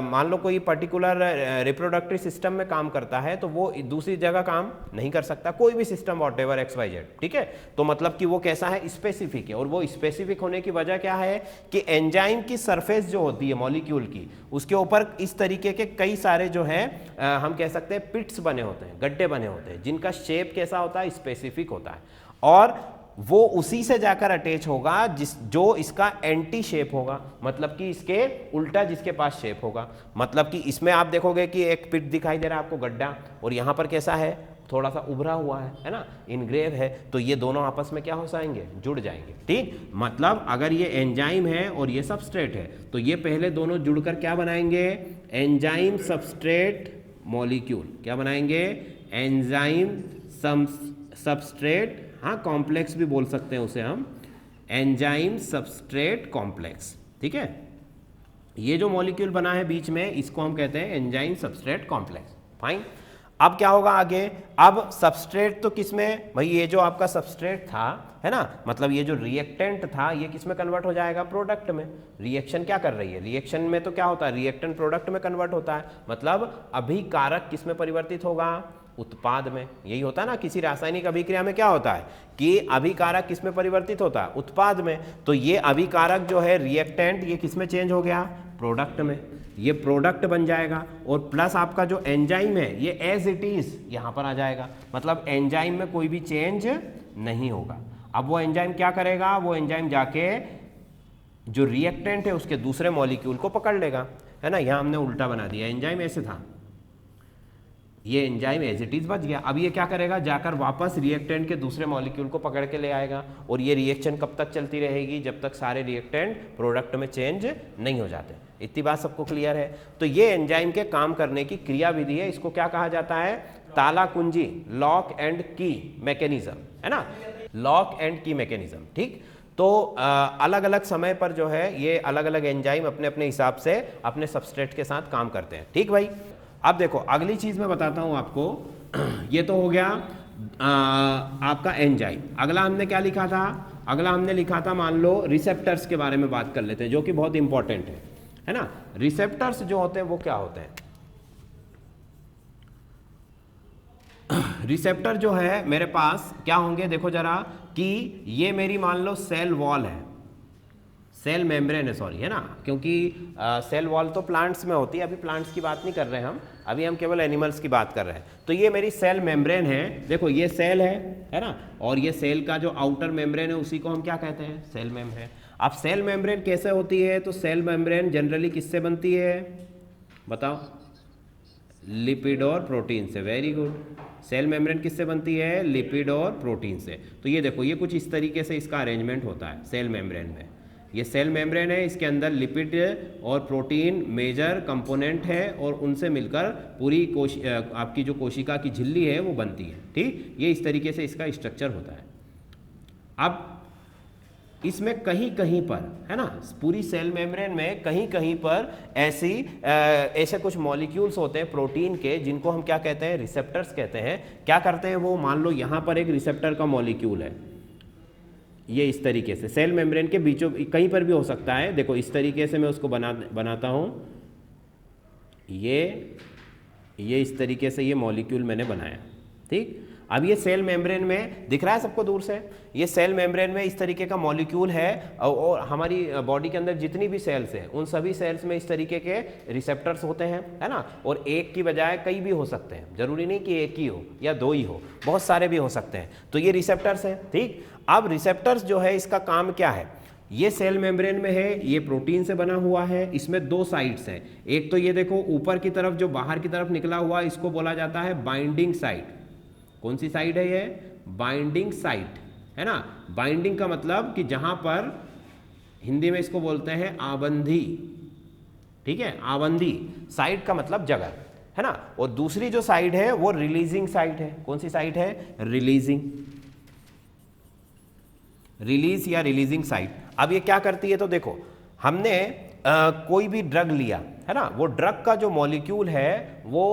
मान लो कोई पर्टिकुलर रिप्रोडक्टिव सिस्टम में काम करता है तो वो दूसरी जगह काम नहीं कर सकता, कोई भी सिस्टम व्हाटएवर XYZ, ठीक है। तो मतलब कि वो कैसा है, स्पेसिफिक है। और वो स्पेसिफिक होने की वजह क्या है कि एंजाइम की सरफेस जो होती है मॉलिक्यूल की, उसके ऊपर इस तरीके के कई सारे जो है हम कह सकते हैं पिट्स बने होते हैं, गड्ढे बने होते हैं, जिनका शेप कैसा होता है, स्पेसिफिक होता है। और वो उसी से जाकर अटैच होगा जो इसका एंटी शेप होगा, मतलब कि इसके उल्टा जिसके पास शेप होगा। मतलब कि इसमें आप देखोगे कि एक पिट दिखाई दे रहा है आपको, गड्ढा, और यहाँ पर कैसा है, थोड़ा सा उभरा हुआ है ना, इनग्रेव है। तो ये दोनों आपस में क्या हो जाएंगे, जुड़ जाएंगे, ठीक। मतलब अगर ये एंजाइम है और ये सबस्ट्रेट है तो ये पहले दोनों जुड़कर क्या बनाएंगे, एंजाइम सबस्ट्रेट मॉलिक्यूल, क्या बनाएंगे, एंजाइम सबस्ट्रेट, हाँ कॉम्प्लेक्स भी बोल सकते हैं उसे हम, एंजाइम सबस्ट्रेट कॉम्प्लेक्स, ठीक है। ये जो मॉलिक्यूल बना है बीच में, इसको हम कहते हैं एंजाइम सबस्ट्रेट कॉम्प्लेक्स, फाइन। अब क्या होगा आगे, अब सबस्ट्रेट तो किसमें, भाई ये जो आपका सबस्ट्रेट था, है ना, मतलब ये जो रिएक्टेंट था ये किसमें कन्वर्ट हो जाएगा, प्रोडक्ट में। रिएक्शन क्या कर रही है, रिएक्शन में तो क्या होता है, रिएक्टेंट प्रोडक्ट में कन्वर्ट होता है, मतलब अभिकारक किसमें परिवर्तित होगा, उत्पाद में। यही होता है ना, किसी रासायनिक अभिक्रिया में क्या होता है कि अभिकारक किसमें परिवर्तित होता है, उत्पाद में। तो ये अभिकारक जो है रिएक्टेंट, ये किसमें चेंज हो गया, प्रोडक्ट में। ये प्रोडक्ट बन जाएगा, और प्लस आपका जो एंजाइम है ये एज इट इज यहां पर आ जाएगा, मतलब एंजाइम में कोई भी चेंज नहीं होगा। अब वो एंजाइम क्या करेगा, वो एंजाइम जाके जो रिएक्टेंट है उसके दूसरे मॉलिक्यूल को पकड़ लेगा, है ना। यहां हमने उल्टा बना दिया, एंजाइम ऐसे था, ये एंजाइम एज इट इज बच गया। अब ये क्या करेगा, जाकर वापस रिएक्टेंट के दूसरे मॉलिक्यूल को पकड़ के ले आएगा, और ये रिएक्शन कब तक चलती रहेगी, जब तक सारे रिएक्टेंट प्रोडक्ट में चेंज नहीं हो जाते। इतनी बात सबको क्लियर है। तो ये एंजाइम के काम करने की क्रिया विधि है, इसको क्या कहा जाता है, ताला कुंजी, लॉक एंड की मैकेनिज्म, है ना, लॉक एंड की मैकेनिज्म, ठीक। तो अलग अलग समय पर जो है ये अलग अलग एंजाइम अपने अपने हिसाब से अपने सबस्ट्रेट के साथ काम करते हैं, ठीक भाई। अब देखो अगली चीज मैं बताता हूं आपको। ये तो हो गया आपका एंजाइम। अगला हमने क्या लिखा था? अगला हमने लिखा था, मान लो रिसेप्टर्स के बारे में बात कर लेते हैं, जो कि बहुत इंपॉर्टेंट है ना। रिसेप्टर्स जो होते हैं वो क्या होते हैं? रिसेप्टर जो है मेरे पास क्या होंगे, देखो जरा, कि ये मेरी मान लो सेल वॉल है, सेल मेम्ब्रेन है, सॉरी, है ना, क्योंकि सेल वॉल तो प्लांट्स में होती है, अभी प्लांट्स की बात नहीं कर रहे हैं हम, अभी हम केवल एनिमल्स की बात कर रहे हैं। तो ये मेरी सेल मेम्ब्रेन है, देखो ये सेल है ना, और ये सेल का जो आउटर मेम्ब्रेन है उसी को हम क्या कहते हैं? Cell membrane. अब सेल मेम्ब्रेन कैसे होती है? तो सेल मेम्ब्रेन जनरली किससे बनती है बताओ? लिपिड और प्रोटीन से। Very good. सेल मेम्ब्रेन किससे बनती है? लिपिड और प्रोटीन से। तो ये देखो, ये कुछ इस तरीके से इसका अरेंजमेंट होता है सेल मेम्ब्रेन में। ये सेल मेम्ब्रेन है, इसके अंदर लिपिड और प्रोटीन मेजर कंपोनेंट है, और उनसे मिलकर पूरी आपकी जो कोशिका की झिल्ली है वो बनती है। ठीक, ये इस तरीके से इसका स्ट्रक्चर होता है। अब इसमें कहीं कहीं पर, है ना, पूरी सेल मेम्ब्रेन में कहीं कहीं पर ऐसे कुछ मॉलिक्यूल्स होते हैं प्रोटीन के, जिनको हम क्या कहते हैं? रिसेप्टर्स कहते हैं। क्या करते हैं वो? मान लो यहाँ पर एक रिसेप्टर का मॉलिक्यूल है, ये इस तरीके से सेल मेम्ब्रेन के बीचों कहीं पर भी हो सकता है। देखो इस तरीके से मैं उसको बनाता हूँ, ये इस तरीके से ये मॉलिक्यूल मैंने बनाया। ठीक, अब ये सेल मेम्ब्रेन में दिख रहा है सबको दूर से, ये सेल मेम्ब्रेन में इस तरीके का मॉलिक्यूल है, और हमारी बॉडी के अंदर जितनी भी सेल्स हैं उन सभी सेल्स में इस तरीके के रिसेप्टर्स होते हैं, है ना। और एक की बजाय कई भी हो सकते हैं, जरूरी नहीं कि एक ही हो या दो ही हो, बहुत सारे भी हो सकते हैं। तो ये रिसेप्टर्स हैं। ठीक, अब रिसेप्टर्स जो है इसका काम क्या है? ये सेल मेम्ब्रेन में है, ये प्रोटीन से बना हुआ है, इसमें दो साइड्स हैं। एक तो ये देखो ऊपर की तरफ जो बाहर की तरफ निकला हुआ, इसको बोला जाता है बाइंडिंग साइट। कौन सी साइड है ये? बाइंडिंग साइट, है ना। बाइंडिंग का मतलब कि जहां पर हिंदी में इसको बोलते हैं आबंधी। ठीक है, आबंधी साइड का मतलब जगह, है ना। और दूसरी जो साइड है वो रिलीजिंग साइट है। कौन सी साइट है? रिलीजिंग, रिलीज या रिलीजिंग साइट। अब ये क्या करती है? तो देखो हमने कोई भी ड्रग लिया, है ना, वो ड्रग का जो मॉलिक्यूल है वो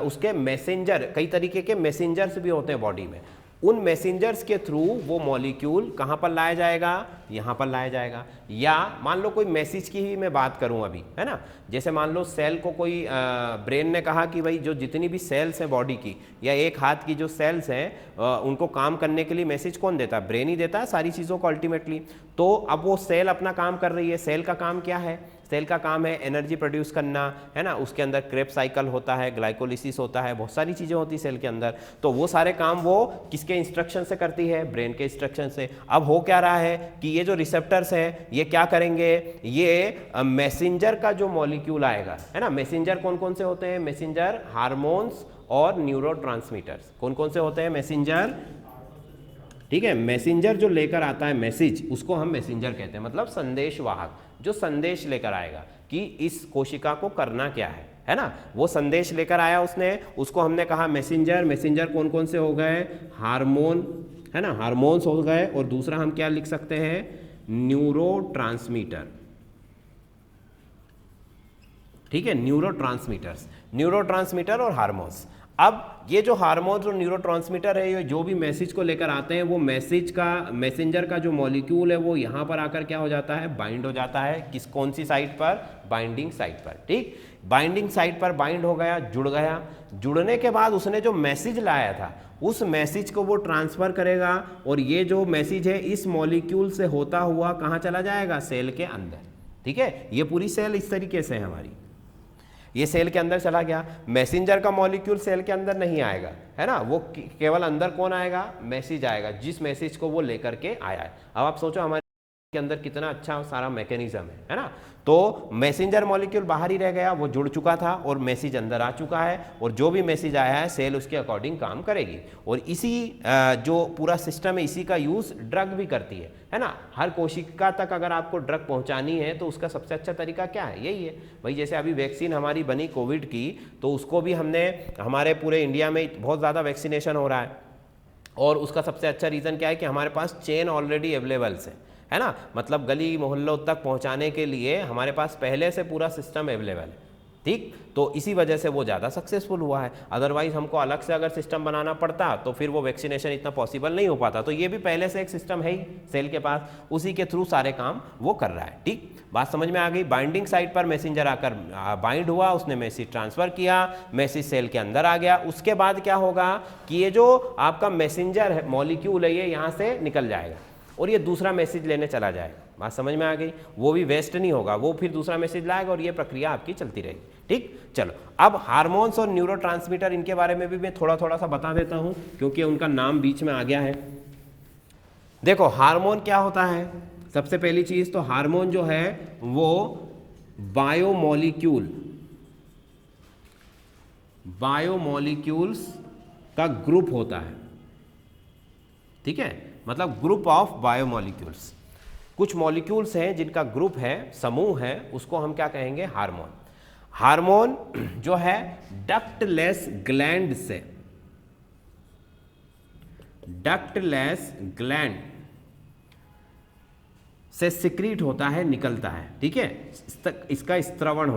उसके मैसेंजर, कई तरीके के मैसेंजर्स भी होते हैं बॉडी में, उन मैसेंजर्स के थ्रू वो मॉलिक्यूल कहाँ पर लाया जाएगा? यहाँ पर लाया जाएगा। या मान लो कोई मैसेज की ही मैं बात करूँ अभी, है ना, जैसे मान लो सेल को कोई ब्रेन ने कहा कि भाई जो जितनी भी सेल्स हैं बॉडी की, या एक हाथ की जो सेल्स हैं उनको काम करने के लिए मैसेज कौन देता है? ब्रेन ही देता है सारी चीज़ों को अल्टीमेटली। तो अब वो सेल अपना काम कर रही है। सेल का काम क्या है? सेल का काम है एनर्जी प्रोड्यूस करना, है ना। उसके अंदर क्रेब्स साइकिल होता है, ग्लाइकोलिसिस होता है, बहुत सारी चीज़ें होती है सेल के अंदर। तो वो सारे काम वो किसके इंस्ट्रक्शन से करती है? ब्रेन के इंस्ट्रक्शन से। अब हो क्या रहा है कि ये जो रिसेप्टर्स हैं ये क्या करेंगे? ये मैसेंजर का जो मॉलिक्यूल आएगा, है ना, मैसेंजर कौन कौन से होते हैं? मैसेंजर हार्मोन्स और न्यूरोट्रांसमीटर्स। कौन कौन से होते हैं मैसेंजर? ठीक है, मैसेंजर जो लेकर आता है मैसेज, उसको हम मैसेंजर कहते हैं, मतलब संदेशवाहक, जो संदेश लेकर आएगा कि इस कोशिका को करना क्या है ना। वो संदेश लेकर आया उसने, उसको हमने कहा मैसेंजर। मैसेंजर कौन कौन से हो गए? हार्मोन, है ना, हार्मोन्स हो गए। और दूसरा हम क्या लिख सकते हैं? न्यूरोट्रांसमीटर। ठीक है, न्यूरोट्रांसमीटर्स, न्यूरोट्रांसमीटर और हार्मोन्स। अब ये जो हार्मोन्स और न्यूरोट्रांसमीटर है, ये जो भी मैसेज को लेकर आते हैं, वो मैसेज का, मैसेंजर का जो मॉलिक्यूल है वो यहाँ पर आकर क्या हो जाता है? बाइंड हो जाता है। किस, कौन सी साइट पर? बाइंडिंग साइट पर। ठीक, बाइंडिंग साइट पर बाइंड हो गया, जुड़ गया। जुड़ने के बाद उसने जो मैसेज लाया था उस मैसेज को वो ट्रांसफर करेगा, और ये जो मैसेज है इस मॉलिक्यूल से होता हुआ कहाँ चला जाएगा? सेल के अंदर। ठीक है, ये पूरी सेल इस तरीके से है हमारी, ये सेल के अंदर चला गया। मैसेंजर का मॉलिक्यूल सेल के अंदर नहीं आएगा, है ना, वो केवल अंदर कौन आएगा? मैसेज आएगा, जिस मैसेज को वो लेकर के आया है। अब आप सोचो हमारे के अंदर कितना अच्छा सारा मैकेनिज्म है ना। तो मैसेंजर मॉलिक्यूल बाहर ही रह गया, वो जुड़ चुका था, और मैसेज अंदर आ चुका है, और जो भी मैसेज आया है सेल उसके अकॉर्डिंग काम करेगी। और इसी जो पूरा सिस्टम है इसी का यूज़ ड्रग भी करती है ना। हर कोशिका तक अगर आपको ड्रग पहुंचानी है तो उसका सबसे अच्छा तरीका क्या है? यही है भाई। जैसे अभी वैक्सीन हमारी बनी कोविड की, तो उसको भी हमने, हमारे पूरे इंडिया में बहुत ज़्यादा वैक्सीनेशन हो रहा है, और उसका सबसे अच्छा रीज़न क्या है कि हमारे पास चेन ऑलरेडी अवेलेबल्स है ना, मतलब गली मोहल्लों तक पहुंचाने के लिए हमारे पास पहले से पूरा सिस्टम अवेलेबल है। ठीक। तो इसी वजह से वो ज़्यादा सक्सेसफुल हुआ है, अदरवाइज हमको अलग से अगर सिस्टम बनाना पड़ता तो फिर वो वैक्सीनेशन इतना पॉसिबल नहीं हो पाता। तो ये भी पहले से एक सिस्टम है ही सेल के पास, उसी के थ्रू सारे काम वो कर रहा है। ठीक, बात समझ में आ गई। बाइंडिंग साइट पर मैसेंजर आकर बाइंड हुआ, उसने मैसेज ट्रांसफर किया, मैसेज सेल के अंदर आ गया। उसके बाद क्या होगा कि ये जो आपका मैसेंजर है, मॉलिक्यूल है, ये यहाँ से निकल जाएगा और ये दूसरा मैसेज लेने चला जाएगा। बात समझ में आ गई। वो भी वेस्ट नहीं होगा, वो फिर दूसरा मैसेज लाएगा और ये प्रक्रिया आपकी चलती रहेगी। ठीक, चलो अब हार्मोन्स और न्यूरोट्रांसमीटर, इनके बारे में भी मैं थोड़ा थोड़ा सा बता देता हूं क्योंकि उनका नाम बीच में आ गया है। देखो हार्मोन क्या होता है, सबसे पहली चीज तो हार्मोन जो है वो बायोमोलिक्यूल्स का ग्रुप होता है। ठीक है, मतलब ग्रुप ऑफ बायोमोलिक्यूल्स। कुछ मॉलिक्यूल्स हैं जिनका ग्रुप है, समूह है, उसको हम क्या कहेंगे, हार्मोन। हार्मोन जो है डक्टलेस ग्लैंड से सिक्रीट होता है, निकलता है। ठीक है, इसका स्त्रवण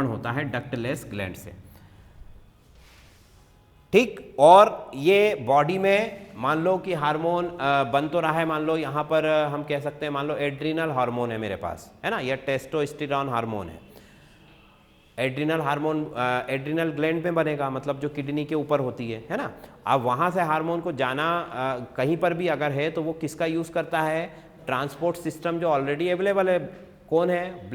होता है डक्टलेस ग्लैंड से। ठीक, और ये बॉडी में मान लो कि हार्मोन बन तो रहा है, मान लो यहाँ पर हम कह सकते हैं, मान लो एड्रिनल हार्मोन है मेरे पास, है ना, यह टेस्टोस्टेरोन हार्मोन है। एड्रिनल हार्मोन एड्रिनल ग्लैंड में बनेगा, मतलब जो किडनी के ऊपर होती है ना। अब वहाँ से हार्मोन को जाना कहीं पर भी अगर है तो वो किसका यूज़ करता है, ट्रांसपोर्ट सिस्टम जो ऑलरेडी अवेलेबल है, कौन है,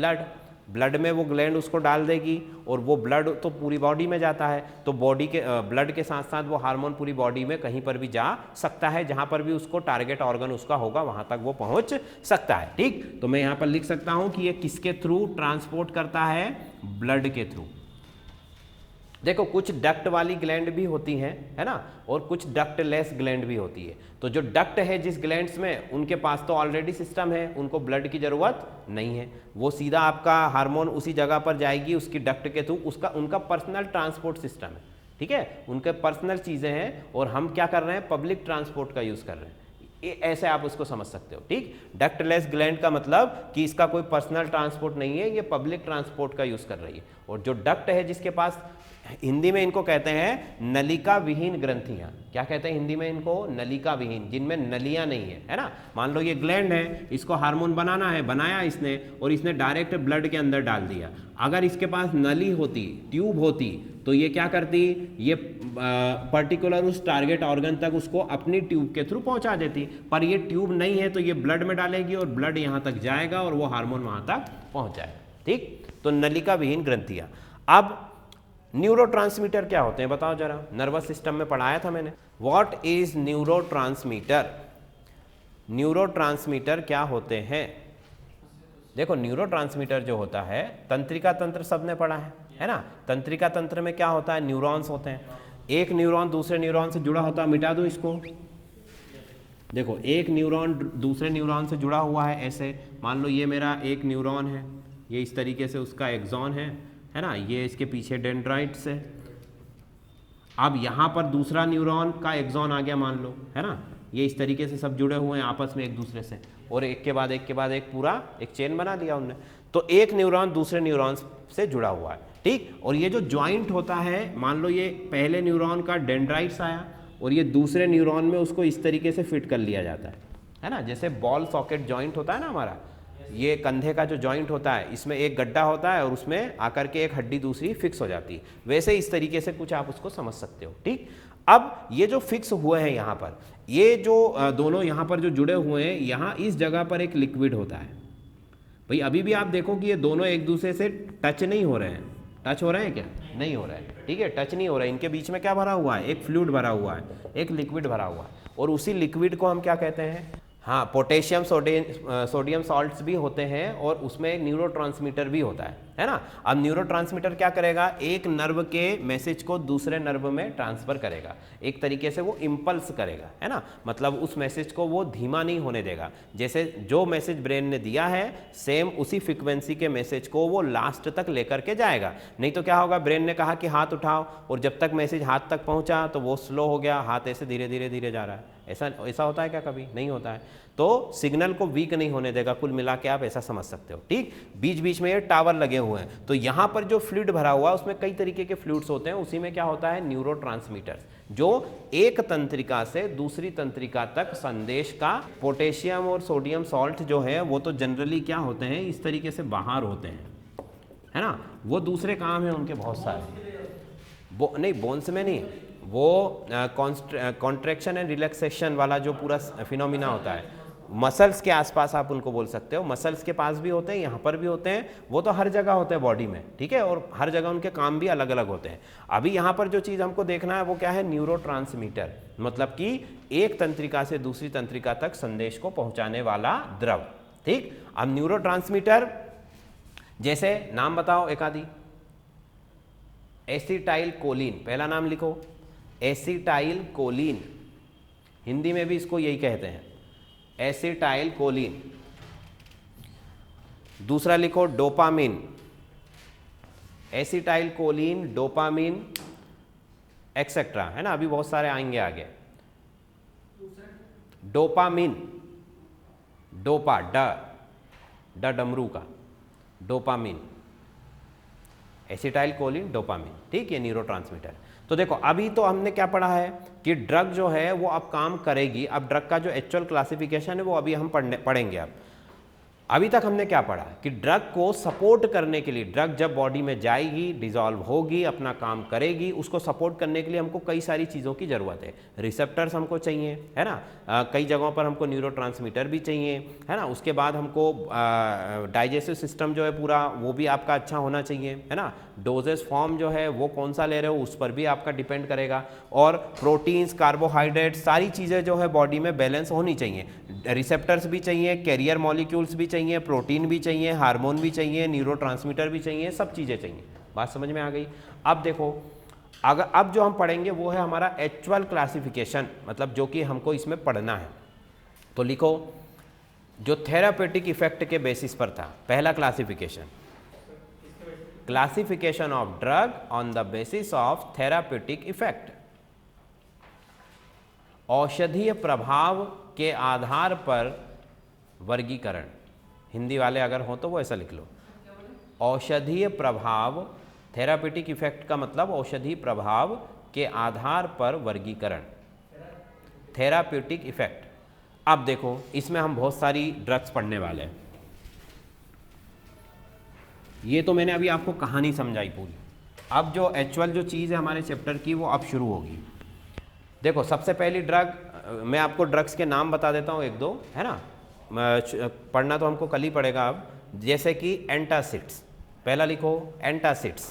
ब्लड में वो ग्लैंड उसको डाल देगी और वो ब्लड तो पूरी बॉडी में जाता है। तो बॉडी के ब्लड के साथ साथ वो हार्मोन पूरी बॉडी में कहीं पर भी जा सकता है, जहां पर भी उसको टारगेट ऑर्गन उसका होगा वहां तक वो पहुंच सकता है। ठीक, तो मैं यहां पर लिख सकता हूं कि ये किसके थ्रू ट्रांसपोर्ट करता है, ब्लड के थ्रू। देखो कुछ डक्ट वाली ग्लैंड भी होती हैं, है ना, और कुछ डक्टलेस ग्लैंड भी होती है। तो जो डक्ट है जिस ग्लैंड्स में, उनके पास तो ऑलरेडी सिस्टम है, उनको ब्लड की ज़रूरत नहीं है, वो सीधा आपका हार्मोन उसी जगह पर जाएगी उसकी डक्ट के थ्रू, उनका पर्सनल ट्रांसपोर्ट सिस्टम है। ठीक है, उनके पर्सनल चीज़ें हैं और हम क्या कर रहे हैं, पब्लिक ट्रांसपोर्ट का यूज़ कर रहे हैं। ऐसे आप उसको समझ सकते हो। ठीक, डक्टलेस ग्लैंड का मतलब कि इसका कोई पर्सनल ट्रांसपोर्ट नहीं है, ये पब्लिक ट्रांसपोर्ट का यूज़ कर रही है। और जो डक्ट है जिसके पास, हिंदी में इनको कहते हैं नलिका विहीन ग्रंथियां। क्या कहते हैं हिंदी में इनको, नलिका विहीन, जिनमें नलियां नहीं है ना। मान लो ये ग्लैंड है, इसको हार्मोन बनाना है, बनाया इसने और इसने डायरेक्ट ब्लड के अंदर डाल दिया। अगर इसके पास नली होती, ट्यूब होती, तो ये क्या करती, ये पर्टिकुलर उस टारगेट ऑर्गन तक उसको अपनी ट्यूब के थ्रू पहुंचा देती। पर ये ट्यूब नहीं है तो ये ब्लड में डालेगी और ब्लड यहां तक जाएगा और वो हार्मोन वहां तक पहुंच जाएगा। ठीक, तो नलिका विहीन ग्रंथियां। अब न्यूरोट्रांसमीटर क्या होते हैं बताओ जरा, नर्वस सिस्टम में पढ़ाया था मैंने। व्हाट इज न्यूरोट्रांसमीटर, न्यूरोट्रांसमीटर क्या होते हैं। देखो न्यूरोट्रांसमीटर जो होता है, तंत्रिका तंत्र सबने पढ़ा है ना। तंत्रिका तंत्र में क्या होता है, न्यूरॉन्स होते हैं। एक न्यूरॉन दूसरे न्यूरॉन से जुड़ा होता है, मिटा दो इसको। देखो एक न्यूरॉन दूसरे न्यूरॉन से जुड़ा हुआ है, ऐसे मान लो ये मेरा एक न्यूरॉन है, ये इस तरीके से उसका एक्सॉन है ना, ये इसके पीछे डेंड्राइट्स है। अब यहाँ पर दूसरा न्यूरॉन का एक्सॉन आ गया मान लो, है ना, ये इस तरीके से सब जुड़े हुए हैं आपस में एक दूसरे से, और एक के बाद एक पूरा एक चेन बना दिया उनने। तो एक न्यूरॉन दूसरे न्यूरॉन से जुड़ा हुआ है। ठीक, और ये जो ज्वाइंट होता है, मान लो ये पहले न्यूरॉन का डेंड्राइट्स आया और ये दूसरे न्यूरॉन में उसको इस तरीके से फिट कर लिया जाता है ना। जैसे बॉल सॉकेट जॉइंट होता है ना हमारा, ये कंधे का जो जॉइंट होता है, इसमें एक गड्ढा होता है और उसमें आकर के एक हड्डी दूसरी फिक्स हो जाती है, वैसे इस तरीके से कुछ आप उसको समझ सकते हो। ठीक, अब ये जो फिक्स हुए हैं यहाँ पर, ये जो दोनों यहाँ पर जो जुड़े हुए हैं, यहाँ इस जगह पर एक लिक्विड होता है। भाई अभी भी आप देखो कि ये दोनों एक दूसरे से टच नहीं हो रहे हैं, टच हो रहे हैं क्या, नहीं हो रहा है। ठीक है, टच नहीं हो रहा है। इनके बीच में क्या भरा हुआ है, एक फ्लूइड भरा हुआ है, एक लिक्विड भरा हुआ है, और उसी लिक्विड को हम क्या कहते हैं, हाँ पोटेशियम सोडियम सॉल्ट्स भी होते हैं, और उसमें न्यूरोट्रांसमीटर भी होता है। है ना। अब न्यूरोट्रांसमीटर क्या करेगा, एक नर्व के मैसेज को दूसरे नर्व में ट्रांसफर करेगा, एक तरीके से वो इम्पल्स करेगा, है ना। मतलब उस मैसेज को वो धीमा नहीं होने देगा, जैसे जो मैसेज ब्रेन ने दिया है सेम उसी फ्रीक्वेंसी के मैसेज को वो लास्ट तक लेकर के जाएगा। नहीं तो क्या होगा, ब्रेन ने कहा कि हाथ उठाओ और जब तक मैसेज हाथ तक पहुंचा तो वो स्लो हो गया, हाथ ऐसे धीरे धीरे धीरे जा रहा है। ऐसा होता है क्या कभी? नहीं होता है। तो सिग्नल को वीक नहीं होने देगा, कुल मिला के आप ऐसा समझ सकते हो। ठीक, बीच बीच में ये टावर लगे हुए हैं, तो यहाँ पर जो फ्लूइड भरा हुआ है उसमें कई तरीके के फ्लूइड्स होते हैं, उसी में क्या होता है, न्यूरोट्रांसमीटर्स, जो एक तंत्रिका से दूसरी तंत्रिका तक संदेश का, पोटेशियम और सोडियम सॉल्ट जो है वो तो जनरली क्या होते हैं, इस तरीके से बाहर होते हैं, है ना। वो दूसरे काम है उनके बहुत सारे, नहीं बोन्स में नहीं, वो कॉन्ट्रैक्शन एंड रिलैक्सेशन वाला जो पूरा फिनोमिना होता है, मसल्स के आसपास आप उनको बोल सकते हो, मसल्स के पास भी होते हैं, यहाँ पर भी होते हैं, वो तो हर जगह होते हैं बॉडी में, ठीक है, और हर जगह उनके काम भी अलग अलग होते हैं। अभी यहाँ पर जो चीज़ हमको देखना है वो क्या है, न्यूरोट्रांसमीटर, मतलब कि एक तंत्रिका से दूसरी तंत्रिका तक संदेश को पहुँचाने वाला द्रव। ठीक, अब न्यूरोट्रांसमीटर जैसे नाम बताओ एक आदि, एसिटाइल कोलिन, पहला नाम लिखो एसिटाइल कोलिन, हिंदी में भी इसको यही कहते हैं एसिटाइल कोलिन। दूसरा लिखो dopamine, acetyl choline, dopamine etcetera, है ना, अभी बहुत सारे आएंगे आगे। डोपामिन, डोपा ड डमरू का, डोपामिन, एसिटाइल कोलिन, डोपामिन। ठीक, ये न्यूरोट्रांसमीटर। तो देखो अभी तो हमने क्या पढ़ा है कि ड्रग जो है वो अब काम करेगी, अब ड्रग का जो एक्चुअल क्लासिफिकेशन है वो अभी हम पढ़ेंगे। अब अभी तक हमने क्या पढ़ा कि ड्रग को सपोर्ट करने के लिए, ड्रग जब बॉडी में जाएगी, डिजॉल्व होगी, अपना काम करेगी, उसको सपोर्ट करने के लिए हमको कई सारी चीज़ों की ज़रूरत है। रिसेप्टर्स हमको चाहिए, है ना, कई जगहों पर हमको न्यूरोट्रांसमीटर भी चाहिए, है ना। उसके बाद हमको डाइजेस्टिव सिस्टम जो है पूरा वो भी आपका अच्छा होना चाहिए, है ना। डोजेस फॉर्म जो है वो कौन सा ले रहे हो उस पर भी आपका डिपेंड करेगा, और प्रोटीन्स, कार्बोहाइड्रेट, सारी चीज़ें जो है बॉडी में बैलेंस होनी चाहिए। रिसेप्टर्स भी चाहिए, कैरियर मॉलिक्यूल्स भी चाहिए, प्रोटीन भी चाहिए, हार्मोन भी चाहिए, न्यूरोट्रांसमीटर भी चाहिए, सब चीज़ें चाहिए। बात समझ में आ गई। अब देखो, अगर अब जो हम पढ़ेंगे वो है हमारा एक्चुअल क्लासिफिकेशन, मतलब जो कि हमको इसमें पढ़ना है। तो लिखो, जो थेरापेटिक इफेक्ट के बेसिस पर था, पहला classification, classification of drug on the basis of therapeutic effect, औषधीय प्रभाव के आधार पर वर्गीकरण। हिंदी वाले अगर हो तो वो ऐसा लिख लो, औषधीय प्रभाव, थेरापेटिक इफेक्ट का मतलब औषधीय प्रभाव के आधार पर वर्गीकरण, थेरापेटिक इफेक्ट। अब देखो इसमें हम बहुत सारी ड्रग्स पढ़ने वाले हैं। ये तो मैंने अभी आपको कहानी समझाई पूरी, अब जो एक्चुअल जो चीज़ है हमारे चैप्टर की वो अब शुरू होगी। देखो सबसे पहली ड्रग, मैं आपको ड्रग्स के नाम बता देता हूँ एक दो, है ना, पढ़ना तो हमको कल ही पड़ेगा अब। जैसे कि एंटासिड्स, पहला लिखो एंटासिड्स,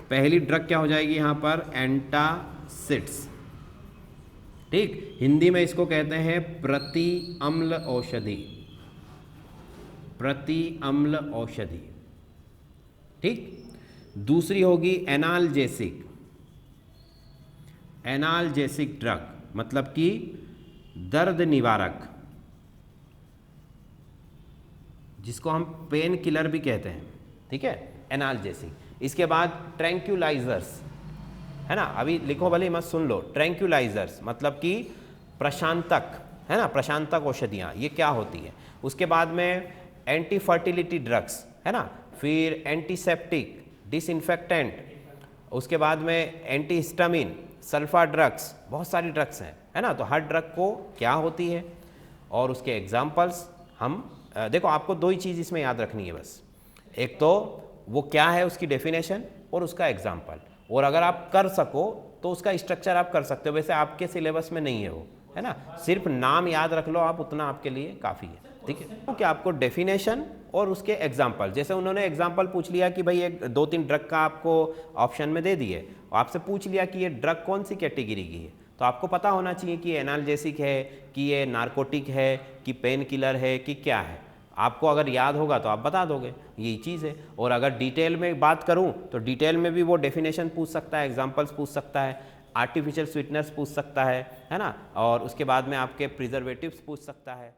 पहली ड्रग क्या हो जाएगी यहाँ पर, एंटासिड्स। ठीक, हिंदी में इसको कहते हैं प्रति अम्ल औषधि, प्रति अम्ल औषधि। ठीक, दूसरी होगी एनाल्जेसिक, एनाल्जेसिक ड्रग, मतलब कि दर्द निवारक, जिसको हम पेन किलर भी कहते हैं। ठीक है, एनाल्जेसिक। इसके बाद ट्रैंक्यूलाइजर्स, है ना, अभी लिखो भले मत सुन लो, ट्रैंक्यूलाइजर्स मतलब कि प्रशांतक, है ना, प्रशांतक औषधियाँ, ये क्या होती है। उसके बाद में एंटी फर्टिलिटी ड्रग्स, है ना, फिर एंटीसेप्टिक, डिसइंफेक्टेंट, उसके बाद में एंटीहिस्टामिन, सल्फा ड्रग्स, बहुत सारी ड्रग्स हैं, है ना। तो हर ड्रग को क्या होती है और उसके एग्जाम्पल्स हम देखो, आपको दो ही चीज़ इसमें याद रखनी है बस, एक तो वो क्या है उसकी डेफिनेशन और उसका एग्जाम्पल, और अगर आप कर सको तो उसका स्ट्रक्चर आप कर सकते हो। वैसे आपके सिलेबस में नहीं है वो, है ना, सिर्फ नाम याद रख लो आप, उतना आपके लिए काफ़ी है। ठीक है, क्योंकि आपको डेफिनेशन और उसके एग्जाम्पल, जैसे उन्होंने एग्जाम्पल पूछ लिया कि भाई एक दो तीन ड्रग का आपको ऑप्शन में दे दिए, आपसे पूछ लिया कि ये ड्रग कौन सी कैटेगरी की है, तो आपको पता होना चाहिए कि एनाल्जेसिक है, कि ये नारकोटिक है, कि पेन किलर है, कि क्या है। आपको अगर याद होगा तो आप बता दोगे, यही चीज़ है। और अगर डिटेल में बात करूं तो डिटेल में भी वो डेफिनेशन पूछ सकता है, एग्जांपल्स पूछ सकता है, आर्टिफिशियल स्वीटनर्स पूछ सकता है ना, और उसके बाद में आपके प्रिजर्वेटिव्स पूछ सकता है।